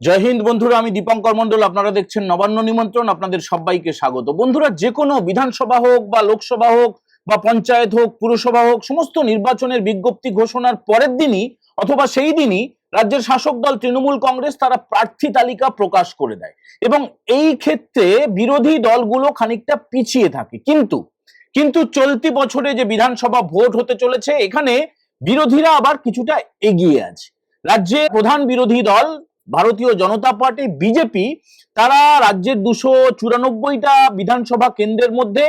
জয় হিন্দ বন্ধুরা, আমি দীপঙ্কর মন্ডল। আপনারা দেখছেন নবান্ন নিমন্ত্রণ। আপনাদের সবাইকে স্বাগত। বন্ধুরা, যে কোনো বিধানসভা হোক বা লোকসভা হোক বা পঞ্চায়েত হোক, পুরসভা হোক, সমস্ত নির্বাচনের বিজ্ঞপ্তি ঘোষণার পরের দিনই অথবা সেই দিনই রাজ্যের শাসক দল তৃণমূল কংগ্রেস তারা প্রার্থী তালিকা প্রকাশ করে দেয় এবং এই ক্ষেত্রে বিরোধী দলগুলো খানিকটা পিছিয়ে থাকে। কিন্তু কিন্তু চলতি বছরে যে বিধানসভা ভোট হতে চলেছে, এখানে বিরোধীরা আবার কিছুটা এগিয়ে আছে। রাজ্যে প্রধান বিরোধী দল ভারতীয় জনতা পার্টি বিজেপি, তারা রাজ্যের 294টা বিধানসভা কেন্দ্রের মধ্যে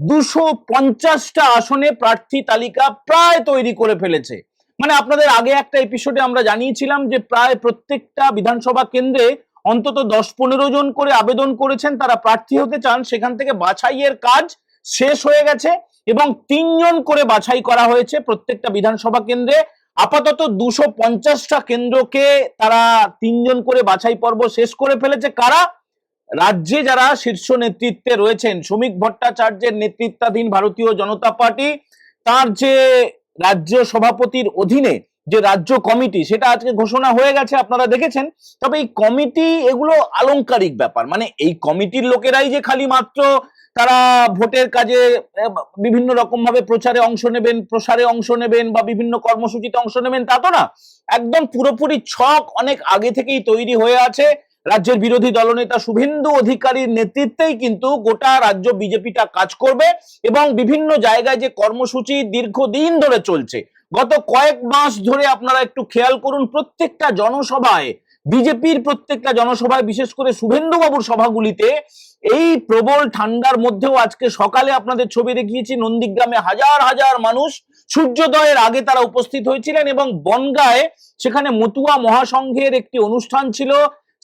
250টা আসনে প্রার্থী তালিকা প্রায় তৈরি করে ফেলেছে। মানে আপনাদের আগে একটা এপিসোডে আমরা জানিয়েছিলাম যে প্রায় প্রত্যেকটা বিধানসভা কেন্দ্রে অন্তত 10-15 জন করে আবেদন করেছেন, তারা প্রার্থী হতে চান। সেখান থেকে বাছাইয়ের কাজ শেষ হয়ে গেছে এবং 3 জন করে বাছাই করা হয়েছে প্রত্যেকটা বিধানসভা কেন্দ্রে। আপাতত 250টা কেন্দ্রকে তারা 3 জন করে বাছাই পর্ব শেষ করে ফেলেছে। কারা? রাজ্যে যারা শীর্ষ নেতৃত্বে রয়েছেন, শ্রমিক ভট্টাচার্যের নেতৃত্বাধীন ভারতীয় জনতা পার্টি, তার যে রাজ্য সভাপতির অধীনে যে রাজ্য কমিটি, সেটা আজকে ঘোষণা হয়ে গেছে, আপনারা দেখেছেন। তবে এই কমিটি এগুলো আলংকারিক ব্যাপার। মানে এই কমিটির লোকেরাই যে খালি মাত্র তারা ভোটের কাজে বিভিন্ন রকম ভাবে প্রচারে অংশ নেবেন, প্রসারে অংশ নেবেন বা বিভিন্ন কর্মসূচিতে অংশ নেবেন, তা তো না। একদম পুরোপুরি ছক অনেক আগে থেকেই তৈরি হয়ে আছে। রাজ্যের বিরোধী দলনেতা শুভেন্দু অধিকারীর নেতৃত্বেই কিন্তু গোটা রাজ্য বিজেপিটা কাজ করবে এবং বিভিন্ন জায়গায় যে কর্মসূচি দীর্ঘদিন ধরে চলছে, গত কয়েক মাস ধরে আপনারা একটু খেয়াল করুন, প্রত্যেকটা জনসভায়, বিজেপির প্রত্যেকটা জনসভায়, বিশেষ করে শুভেন্দু বাবুর সভাগুলিতে এই প্রবল ঠান্ডার মধ্যেও আজকে সকালে আপনাদের ছবি দেখিয়েছি, নন্দীগ্রামে হাজার হাজার মানুষ সূর্যোদয়ের আগে তারা উপস্থিত হয়েছিলেন এবং বনগাঁয়ে সেখানে মতুয়া মহাসংঘের একটি অনুষ্ঠান ছিল,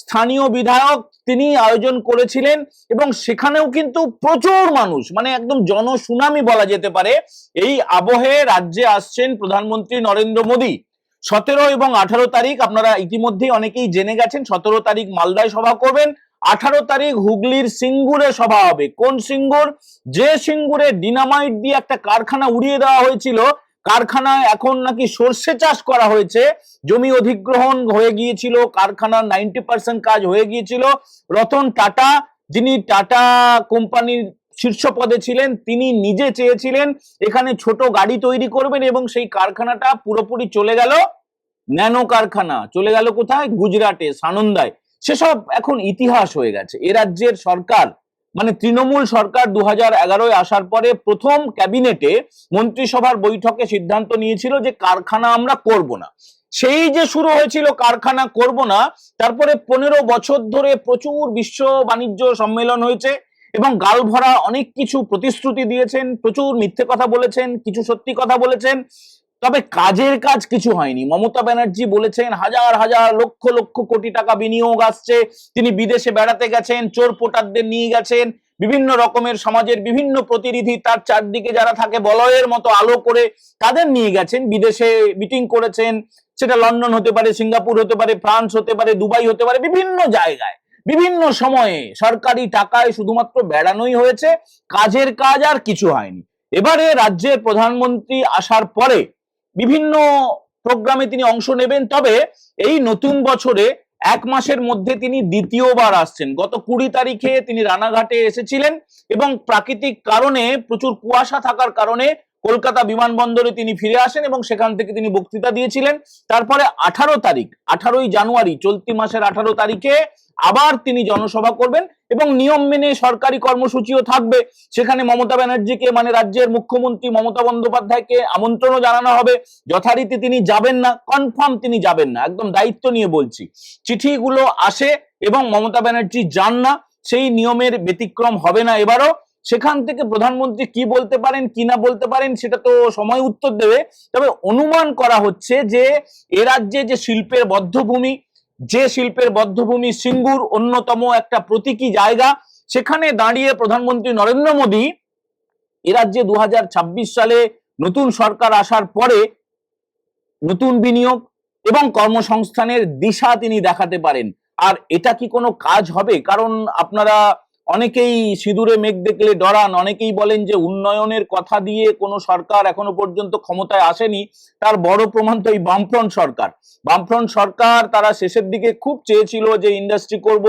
স্থানীয় বিধায়ক তিনি আয়োজন করেছিলেন এবং সেখানেও কিন্তু প্রচুর মানুষ, মানে একদম জনসুনামি বলা যেতে পারে। এই আবহে রাজ্যে আসছেন প্রধানমন্ত্রী নরেন্দ্র মোদী। 17 এবং 18 তারিখ আপনারা ইতিমধ্যেই অনেকেই জেনে গেছেন। 17 তারিখ মালদায় সভা করবেন, 18 তারিখ হুগলির সিঙ্গুরে সভা হবে। কোন সিঙ্গুর? যে সিঙ্গুরে ডিনামাইট দিয়ে একটা কারখানা উড়িয়ে দেওয়া হয়েছিল, কারখানায় এখন নাকি সর্ষে চাষ করা হয়েছে, জমি অধিগ্রহণ হয়ে গিয়েছিল, কারখানার 90% কাজ হয়ে গিয়েছিল। রতন টাটা, যিনি টাটা কোম্পানির শীর্ষ পদে ছিলেন, তিনি নিজে চেয়েছিলেন এখানে ছোট গাড়ি তৈরি করবেন এবং সেই কারখানাটা পুরোপুরি চলে গেল, ন্যানো কারখানা চলে গেল কোথায়? গুজরাটে, সানন্দায়। সেসব এখন ইতিহাস হয়ে গেছে। এ রাজ্যের সরকার, মানে তৃণমূল সরকার 2011-এ আসার পরে প্রথম ক্যাবিনেটে মন্ত্রিসভার বৈঠকে সিদ্ধান্ত নিয়েছিল যে কারখানা আমরা করব না। সেই যে শুরু হয়েছিল কারখানা করব না, তারপরে 15 বছর ধরে প্রচুর বিশ্ব বাণিজ্য সম্মেলন হয়েছে এবং গালভরা অনেক কিছু প্রতিশ্রুতি দিয়েছেন, প্রচুর মিথ্যে কথা বলেছেন, কিছু সত্যি কথা বলেছেন, তবে কাজের কাজ কিছু হয়নি। মমতা ব্যানার্জি বলেছেন হাজার হাজার লক্ষ লক্ষ কোটি টাকা বিনিয়োগ আসছে, তিনি বিদেশে বেড়াতে গেছেন, চোর পোটারদের নিয়ে গেছেন, বিভিন্ন রকমের সমাজের বিভিন্ন প্রতিনিধি তার চারদিকে যারা থাকে বলয়ের মতো আলো করে তাদের নিয়ে গেছেন, বিদেশে মিটিং করেছেন। সেটা লন্ডন হতে পারে, সিঙ্গাপুর হতে পারে, ফ্রান্স হতে পারে, দুবাই হতে পারে, বিভিন্ন জায়গায় বিভিন্ন সময়ে সরকারি টাকায় শুধুমাত্র বেড়ানোই হয়েছে, কাজের কাজ আর কিছু হয়নি। এবারে রাজ্যের প্রধানমন্ত্রী আসার পরে বিভিন্ন প্রোগ্রামে তিনি অংশ নেবেন। তবে এই নতুন বছরে 1 মাসের মধ্যে তিনি দ্বিতীয়বার আসছেন। গত 20 তারিখে তিনি রানাঘাটে এসেছিলেন এবং প্রাকৃতিক কারণে, প্রচুর কুয়াশা থাকার কারণে কলকাতা বিমানবন্দরে তিনি ফিরে আসেন এবং সেখান থেকে তিনি বক্তৃতা দিয়েছিলেন। তারপরে 18 জানুয়ারি, চলতি মাসের 18 তারিখে আবার তিনি জনসভা করবেন এবং নিয়ম মেনে সরকারি কর্মসূচিও থাকবে। সেখানে মমতা ব্যানার্জিকে, মানে রাজ্যের মুখ্যমন্ত্রী মমতা বন্দ্যোপাধ্যায়কে আমন্ত্রণও জানানো হবে। যথারীতি তিনি যাবেন না, কনফার্ম তিনি যাবেন না, একদম দায়িত্ব নিয়ে বলছি। চিঠিগুলো আসে এবং মমতা ব্যানার্জি যান না, সেই নিয়মের ব্যতিক্রম হবে না এবারও। সেখান থেকে প্রধানমন্ত্রী কি বলতে পারেন কি না বলতে পারেন সেটা তো সময় উত্তর দেবে। তবে অনুমান করা হচ্ছে যে এ রাজ্যে যে শিল্পের বদ্ধভূমি, যে শিল্পের বদ্ধভূমি সিঙ্গুর অন্যতম একটা প্রতীকী জায়গা, সেখানে দাঁড়িয়ে প্রধানমন্ত্রী নরেন্দ্র মোদী এ রাজ্যে 2026 সালে নতুন সরকার আসার পরে নতুন বিনিয়োগ এবং কর্মসংস্থানের দিশা তিনি দেখাতে পারেন। আর এটা কি কোনো কাজ হবে? কারণ আপনারা অনেকেই সিঁদুরে মেঘ দেখলে ডরান, অনেকেই বলেন যে উন্নয়নের কথা দিয়ে কোনো সরকার এখনো পর্যন্ত ক্ষমতায় আসেনি। তার বড় প্রমাণ তো এই বামফ্রন্ট সরকার। বামফ্রন্ট সরকার তারা শেষের দিকে খুব চেয়েছিল যে ইন্ডাস্ট্রি করব,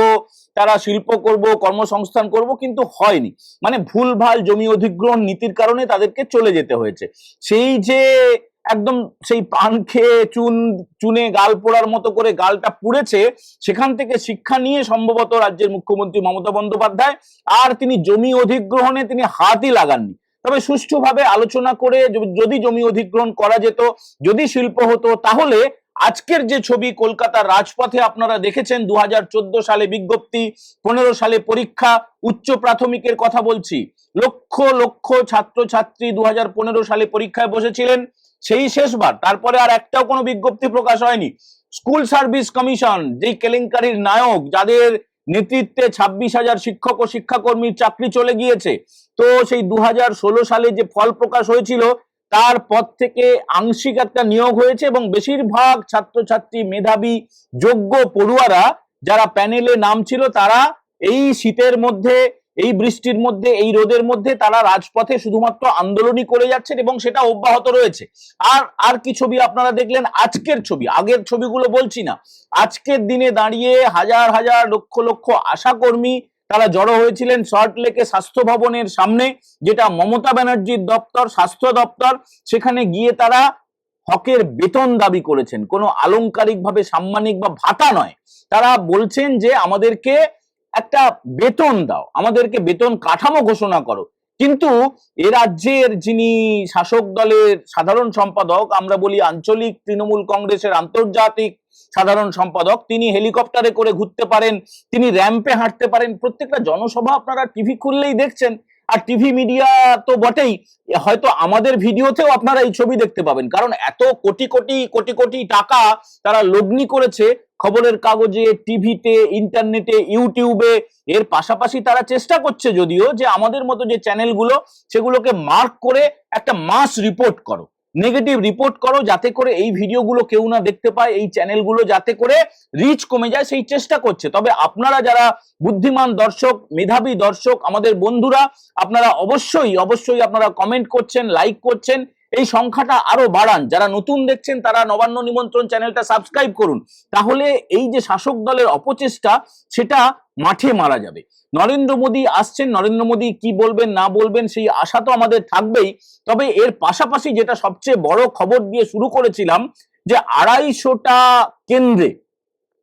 তারা শিল্প করব, কর্মসংস্থান করব, কিন্তু হয়নি। মানে ভুলভাল জমি অধিগ্রহণ নীতির কারণে তাদেরকে চলে যেতে হয়েছে। সেই যে একদম সেই পান খেয়ে চুনে গাল পোড়ার মতো করে গালটা পুড়েছে, সেখান থেকে শিক্ষা নিয়ে সম্ভবত রাজ্যের মুখ্যমন্ত্রী মমতা বন্দ্যোপাধ্যায় আর তিনি জমি অধিগ্রহণে তিনি হাতই লাগাননি। তবে সুষ্ঠুভাবে আলোচনা করে যদি জমি অধিগ্রহণ করা যেত, যদি শিল্প হতো, তাহলে আজকের যে ছবি কলকাতার রাজপথে আপনারা দেখেছেন, 2014 সালে বিজ্ঞপ্তি, 15 সালে পরীক্ষা, উচ্চ প্রাথমিকের কথা বলছি, লক্ষ লক্ষ ছাত্রছাত্রী 2015 সালে পরীক্ষায় বসেছিলেন, সেই শেষবার। তারপরে আর একটাও কোনো বিজ্ঞপ্তি প্রকাশ হয়নি। স্কুল সার্ভিস কমিশন, যেই কেলেঙ্কারির নায়ক, যাদের নেতৃত্বে 26,000 শিক্ষক ও শিক্ষাকর্মীর চাকরি চলে গিয়েছে, তো সেই 2016 সালে যে ফল প্রকাশ হয়েছিল তারপর থেকে আংশিক একটা নিয়োগ হয়েছে এবং বেশিরভাগ ছাত্রছাত্রী, মেধাবী, যোগ্য পড়ুয়ারা যারা প্যানেলে নাম ছিল, তারা এই শীতের মধ্যে, এই বৃষ্টির মধ্যে, এই রোদের মধ্যে তারা রাজপথে শুধুমাত্র আন্দোলনই করে যাচ্ছেন এবং সেটা অব্যাহত রয়েছে। আর আর কি ছবি আপনারা দেখলেন? আজকের ছবি, আগের ছবিগুলো বলছি না, আজকের দিনে দাঁড়িয়ে হাজার হাজার লক্ষ লক্ষ আশাকর্মী তারা জড়ো হয়েছিলেন সল্টলেকে স্বাস্থ্য ভবনের সামনে, যেটা মমতা ব্যানার্জির দপ্তর, স্বাস্থ্য দপ্তর। সেখানে গিয়ে তারা হকের বেতন দাবি করেছেন, কোনো আলংকারিক ভাবে সাম্মানিক বা ভাতা নয়। তারা বলছেন যে আমাদেরকে একটা বেতন দাও, আমাদেরকে বেতন কাঠামো ঘোষণা করো। কিন্তু এ রাজ্যের যিনি শাসক দলের সাধারণ সম্পাদক, আমরা বলি আঞ্চলিক তৃণমূল কংগ্রেসের আন্তর্জাতিক সাধারণ সম্পাদক, তিনি হেলিকপ্টারে করে ঘুরতে পারেন, তিনি র্যাম্পে হাঁটতে পারেন, প্রত্যেকটা জনসভা আপনারা টিভি খুললেই দেখছেন। আর টিভি মিডিয়া তো বটেই, হয়তো আমাদের ভিডিওতেও আপনারা এই ছবি দেখতে পাবেন, কারণ এত কোটি কোটি কোটি কোটি টাকা তারা লগ্নি করেছে খবরের কাগজে, টিভিতে, ইন্টারনেটে, ইউটিউবে। এর পাশাপাশি তারা চেষ্টা করছে যদিও যে আমাদের মতো যে চ্যানেলগুলো, সেগুলোকে মার্ক করে একটা মাস রিপোর্ট করো, নেগেটিভ রিপোর্ট করো, যাতে করে এই ভিডিওগুলো কেউ না দেখতে পায়, এই চ্যানেলগুলো যাতে করে রিচ কমে যায়, সেই চেষ্টা করছে। তবে আপনারা যারা বুদ্ধিমান দর্শক, মেধাবী দর্শক, আমাদের বন্ধুরা, আপনারা অবশ্যই অবশ্যই আপনারা কমেন্ট করছেন, লাইক করছেন, এই সংখ্যাটা আরো বাড়ান। যারা নতুন দেখছেন তারা নবান্ন নিমন্ত্রণ চ্যানেলটা সাবস্ক্রাইব করুন, তাহলে এই যে শাসক দলের অপচেষ্টা, সেটা মাঠে মারা যাবে। নরেন্দ্র মোদী আসছেন, নরেন্দ্র মোদী কি বলবেন না বলবেন সেই আশা তো আমাদের থাকবেই। তবে এর পাশাপাশি যেটা সবচেয়ে বড় খবর দিয়ে শুরু করেছিলাম, যে 250টা কেন্দ্রে,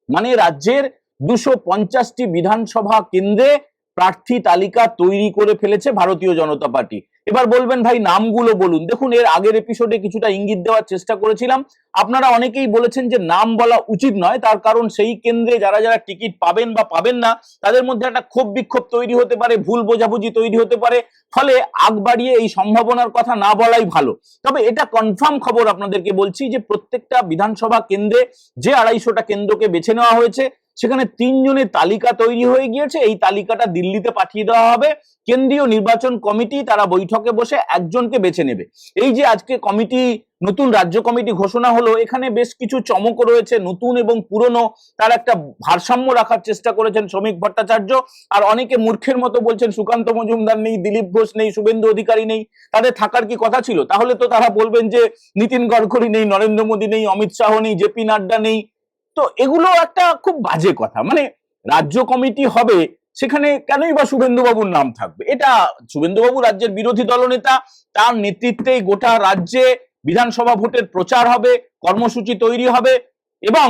মানে রাজ্যের 250টি বিধানসভা কেন্দ্রে প্রার্থী তালিকা তৈরি করে ফেলেছে ভারতীয় জনতা পার্টি। এবার বলবেন ভাই নামগুলো বলুন। দেখুন, এর আগের এপিসোডে কিছুটা ইঙ্গিত দেওয়ার চেষ্টা করেছিলাম, আপনারা অনেকেই বলেছেন যে নাম বলা উচিত নয়, তার কারণ সেই কেন্দ্রে যারা যারা টিকিট পাবেন বা পাবেন না, তাদের মধ্যে একটা ক্ষোভ বিক্ষোভ তৈরি হতে পারে, ভুল বোঝাবুঝি তৈরি হতে পারে, ফলে আগ বাড়িয়ে এই সম্ভাবনার কথা না বলাই ভালো। তবে এটা কনফার্ম খবর আপনাদেরকে বলছি যে প্রত্যেকটা বিধানসভা কেন্দ্রে যে 250টা কেন্দ্রকে বেছে নেওয়া হয়েছে, সেখানে 3 জনের তালিকা তৈরি হয়ে গিয়েছে। এই তালিকাটা দিল্লিতে পাঠিয়ে দেওয়া হবে, কেন্দ্রীয় নির্বাচন কমিটি তারা বৈঠকে বসে একজনকে বেছে নেবে। এই যে আজকে কমিটি, নতুন রাজ্য কমিটি ঘোষণা হলো, এখানে বেশ কিছু চমক রয়েছে, নতুন এবং পুরনো, তার একটা ভারসাম্য রাখার চেষ্টা করেছেন শ্রমিক ভট্টাচার্য। আর অনেকে মূর্খের মতো বলছেন সুকান্ত মজুমদার নেই, দিলীপ ঘোষ নেই, শুভেন্দু অধিকারী নেই, তাদের থাকার কি কথা ছিল? তাহলে তো তারা বলবেন যে নীতিন গডকরি নেই, নরেন্দ্র মোদী নেই, অমিত শাহ নেই, জেপি নাড্ডা নেই। তো এগুলো একটা খুব বাজে কথা। মানে রাজ্য কমিটি হবে, সেখানে কেনই বা শুভেন্দু বাবুর নাম থাকবে? এটা শুভেন্দু বাবু রাজ্যের বিরোধী দলনেতা, তার নেতৃত্বে গোটা রাজ্যে বিধানসভা ভোটের প্রচার হবে, কর্মসূচি তৈরি হবে, এবং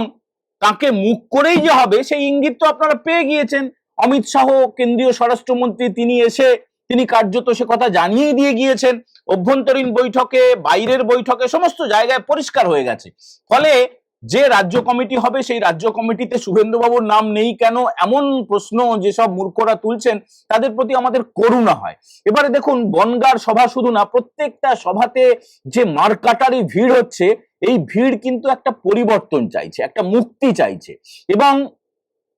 তাকে মুখ করেই যে হবে সেই ইঙ্গিত তো আপনারা পেয়ে গিয়েছেন। অমিত শাহ কেন্দ্রীয় স্বরাষ্ট্রমন্ত্রী, তিনি এসে তিনি কার্যত সে কথা জানিয়ে দিয়ে গিয়েছেন। অভ্যন্তরীণ বৈঠকে, বাইরের বৈঠকে, সমস্ত জায়গায় পরিষ্কার হয়ে গেছে। ফলে যে রাজ্য কমিটি হবে, সেই রাজ্য কমিটিতে শুভেন্দু বাবুর নাম নেই কেন, এমন প্রশ্ন যেসব মূর্খরা তুলছেন, তাদের প্রতি আমাদের করুণা হয়। এবারে দেখুন, বনগাঁর সভা শুধু না, প্রত্যেকটা সভাতে যে মারকাটারি ভিড় হচ্ছে, এই ভিড় কিন্তু একটা পরিবর্তন চাইছে, একটা মুক্তি চাইছে। এবং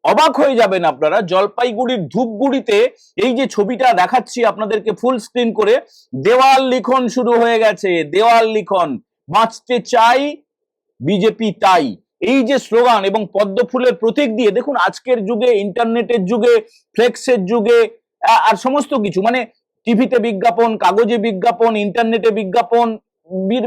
অবাক হয়ে যাবেন আপনারা, জলপাইগুড়ির ধূপগুড়িতে এই যে ছবিটা দেখাচ্ছি আপনাদেরকে ফুল স্ক্রিন করে, দেওয়াল লিখন শুরু হয়ে গেছে। দেওয়াল লিখন, বাঁচতে চাই বিজেপি তাই, এই যে স্লোগান এবং পদ্ম ফুলের প্রতীক দিয়ে, দেখুন আজকের যুগে, ইন্টারনেটের যুগে, ফ্লেক্সের যুগে, আর সমস্ত কিছু, মানে টিভিতে বিজ্ঞাপন, কাগজে বিজ্ঞাপন, ইন্টারনেটে বিজ্ঞাপন,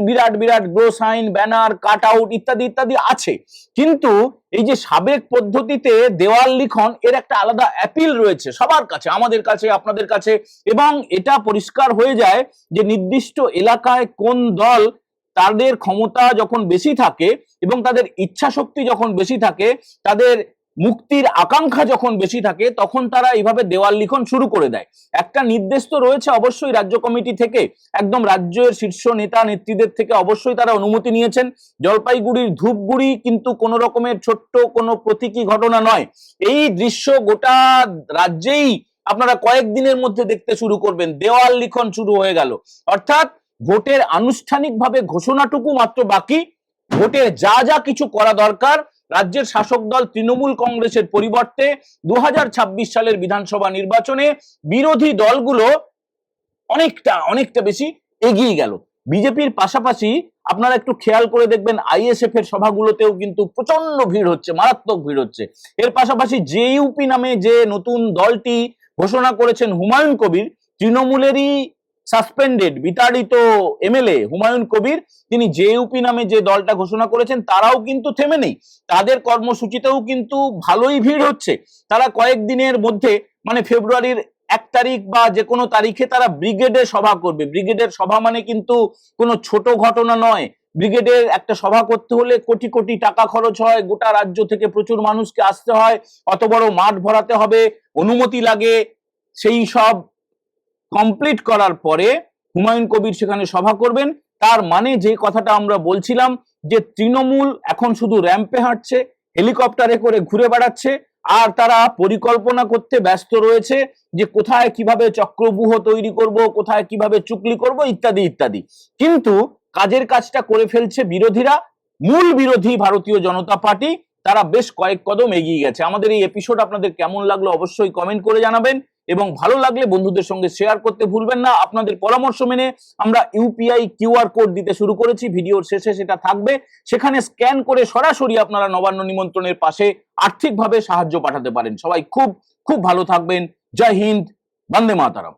বিরাট বিরাট glow sign, banner, cut out ইত্যাদি ইত্যাদি আছে। কিন্তু এই যে সাবেক পদ্ধতিতে দেওয়াল লিখন, এর একটা আলাদা অ্যাপিল রয়েছে সবার কাছে, আমাদের কাছে, আপনাদের কাছে, এবং এটা পরিষ্কার হয়ে যায় যে নির্দিষ্ট এলাকায় কোন দল তাদের ক্ষমতা যখন বেশি থাকে এবং তাদের ইচ্ছা শক্তি যখন বেশি থাকে, তাদের মুক্তির আকাঙ্ক্ষা যখন বেশি থাকে, তখন তারা এইভাবে দেওয়াল লিখন শুরু করে দেয়। একটা নির্দেশ তো রয়েছে অবশ্যই রাজ্য কমিটি থেকে, একদম রাজ্যের শীর্ষ নেতা নেত্রীদের থেকে অবশ্যই তারা অনুমতি নিয়েছেন। জলপাইগুড়ির ধূপগুড়ি কিন্তু কোনো রকমের ছোট্ট কোনো প্রতীকী ঘটনা নয়। এই দৃশ্য গোটা রাজ্যেই আপনারা কয়েকদিনের মধ্যে দেখতে শুরু করবেন। দেওয়াল লিখন শুরু হয়ে গেল, অর্থাৎ ভোটের আনুষ্ঠানিকভাবে ঘোষণাটুকু মাত্র বাকি। ভোটের যা যা কিছু করা দরকার রাজ্যের শাসক দল তৃণমূল কংগ্রেসের পরিবর্তে 2026 সালের বিধানসভা নির্বাচনে বিরোধী দলগুলো অনেকটা বেশি এগিয়ে গেল। বিজেপির পাশাপাশি আপনারা একটু খেয়াল করে দেখবেন আইএসএফ এর সভাগুলোতেও কিন্তু প্রচন্ড ভিড় হচ্ছে, মারাত্মক ভিড় হচ্ছে। এর পাশাপাশি জেইউপি নামে যে নতুন দলটি ঘোষণা করেছেন হুমায়ুন কবির, তৃণমূলেরই সাসপেন্ডেড বিতাড়িত এমএলএ হুমায়ুন কবির, তিনি জেইউপি নামে যে দলটা ঘোষণা করেছেন, তারাও কিন্তু থেমে নেই। তাদের কর্মসূচিতেও কিন্তু ভালোই ভিড় হচ্ছে। তারা কয়েকদিনের মধ্যে, মানে ফেব্রুয়ারির 1 তারিখ বা যে কোনো তারিখে তারা ব্রিগেডে সভা করবে। ব্রিগেডের সভা মানে কিন্তু কোনো ছোট ঘটনা নয়। ব্রিগেডের একটা সভা করতে হলে কোটি কোটি টাকা খরচ হয়, গোটা রাজ্য থেকে প্রচুর মানুষকে আসতে হয়, অত বড় মাঠ ভরাতে হবে, অনুমতি লাগে। সেই সব কমপ্লিট করার পরে হুমায়ুন কবির সেখানে সভা করবেন। তার মানে যে কথাটা আমরা বলছিলাম যে তৃণমূল এখন শুধু র্যাম্পে হাঁটছে, হেলিকপ্টারে করে ঘুরে বেড়াচ্ছে, আর তারা পরিকল্পনা করতে ব্যস্ত রয়েছে যে কোথায় কিভাবে চক্রব্যূহ তৈরি করব, কোথায় কিভাবে চুকলি করব, ইত্যাদি ইত্যাদি। কিন্তু কাজের কাজটা করে ফেলছে বিরোধীরা। মূল বিরোধী ভারতীয় জনতা পার্টি, তারা বেশ কয়েক কদম এগিয়ে গেছে। আমাদের এই এপিসোড আপনাদের কেমন লাগলো অবশ্যই কমেন্ট করে জানাবেন, এবং ভালো লাগলে বন্ধুদের সঙ্গে শেয়ার করতে ভুলবেন না। আপনাদের পরামর্শ মেনে আমরা ইউপিআই কিউআর কোড দিতে শুরু করেছি, ভিডিওর শেষে সেটা থাকবে। সেখানে স্ক্যান করে সরাসরি আপনারা নবান্ন নিমন্ত্রণের পাশে আর্থিকভাবে সাহায্য পাঠাতে পারেন। সবাই খুব খুব ভালো থাকবেন। জয় হিন্দ, বন্দে মাতরম।